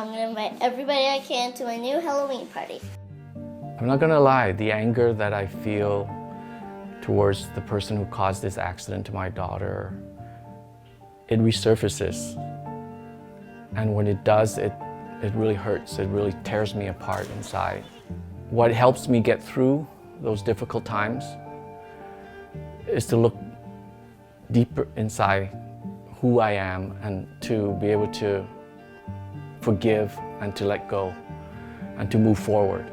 I'm going to invite everybody I can to my new Halloween party. I'm not gonna lie, the anger that I feel towards the person who caused this accident to my daughter, it resurfaces. And when it does, it really hurts. It really tears me apart inside. What helps me get through those difficult times is to look deeper inside who I am and to be able to forgive and to let go and to move forward.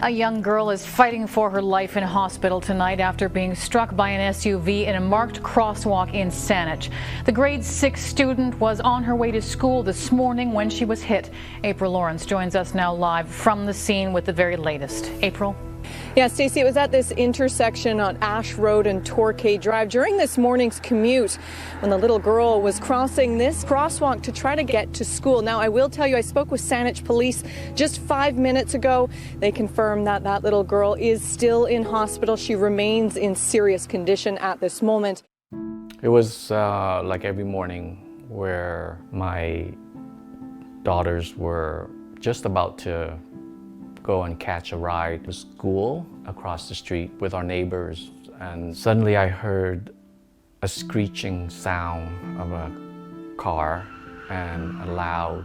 A young girl is fighting for her life in hospital tonight after being struck by an SUV in a marked crosswalk in Saanich. The grade 6 student was on her way to school this morning when she was hit. April Lawrence joins us now live from the scene with the very latest. April? Yeah, Stacey, it was at this intersection on Ash Road and Torquay Drive during this morning's commute when the little girl was crossing this crosswalk to try to get to school. Now, I will tell you, I spoke with Saanich police just 5 minutes ago. They confirmed that that little girl is still in hospital. She remains in serious condition at this moment. It was like every morning where my daughters were just about to go and catch a ride to school across the street with our neighbors, and suddenly I heard a screeching sound of a car and a loud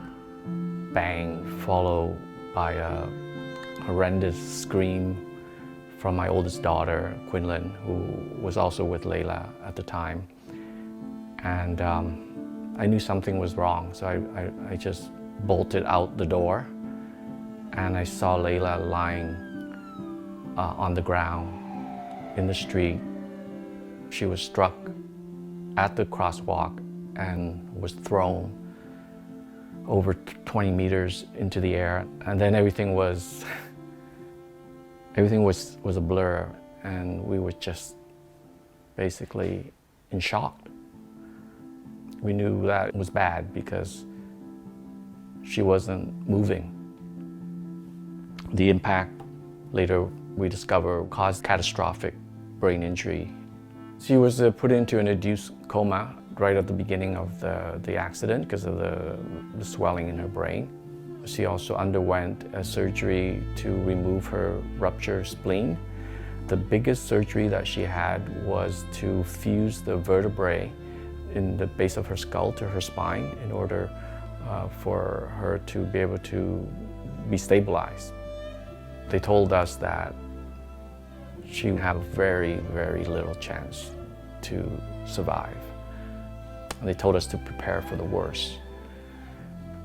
bang followed by a horrendous scream from my oldest daughter, Quinlan, who was also with Leila at the time. And I knew something was wrong, so I just bolted out the door. And I saw Leila lying on the ground in the street. She was struck at the crosswalk and was thrown over 20 meters into the air. And then everything was a blur, and we were just basically in shock. We knew that it was bad because she wasn't moving. The impact, later we discovered, caused catastrophic brain injury. She was put into an induced coma right at the beginning of the accident because of the swelling in her brain. She also underwent a surgery to remove her ruptured spleen. The biggest surgery that she had was to fuse the vertebrae in the base of her skull to her spine in order for her to be able to be stabilized. They told us that she would have very, very little chance to survive. And they told us to prepare for the worst.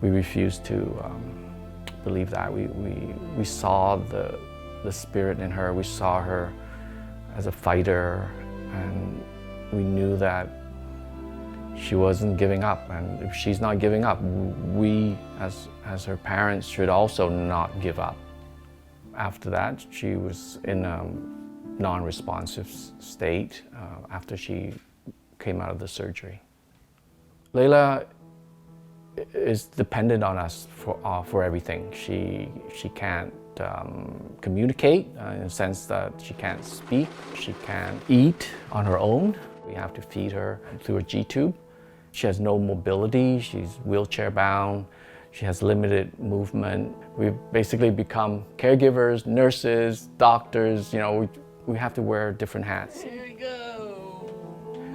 We refused to believe that. We saw the spirit in her. We saw her as a fighter, and we knew that she wasn't giving up. And if she's not giving up, we as her parents should also not give up. After that, she was in a non-responsive state after she came out of the surgery. Leila is dependent on us for everything. She can't communicate in the sense that she can't speak, she can't eat on her own. We have to feed her through a G-tube. She has no mobility, she's wheelchair bound. She has limited movement. We've basically become caregivers, nurses, doctors. You know, we have to wear different hats. Here we go.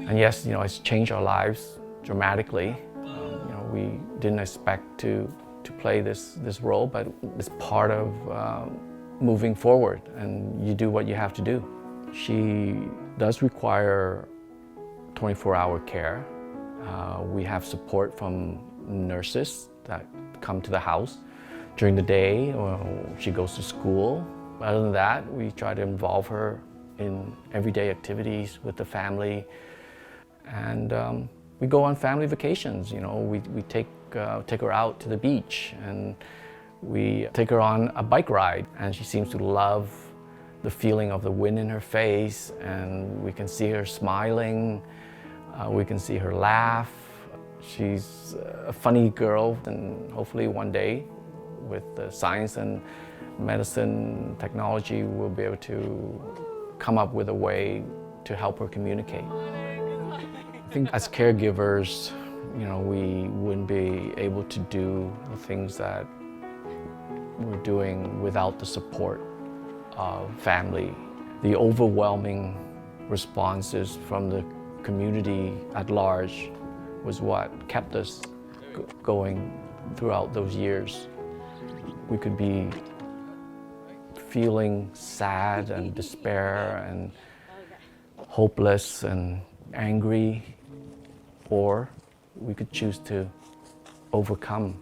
And yes, you know, it's changed our lives dramatically. You know, we didn't expect to play this role, but it's part of moving forward, and you do what you have to do. She does require 24-hour care. We have support from nurses that come to the house during the day, or she goes to school. Other than that, we try to involve her in everyday activities with the family, and we go on family vacations. You know, we take her out to the beach, and we take her on a bike ride, and she seems to love the feeling of the wind in her face, and we can see her smiling, we can see her laugh. She's a funny girl, and hopefully one day, with the science and medicine technology, we'll be able to come up with a way to help her communicate. I think as caregivers, you know, we wouldn't wouldn't be able to do the things that we're doing without the support of family. The overwhelming responses from the community at large was what kept us going throughout those years. We could be feeling sad and despair and hopeless and angry, or we could choose to overcome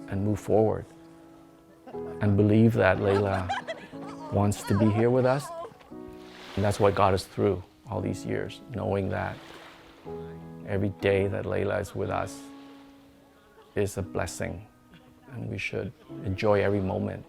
and move forward and believe that Leila wants to be here with us. And that's what got us through all these years, knowing that every day that Leila is with us is a blessing, and we should enjoy every moment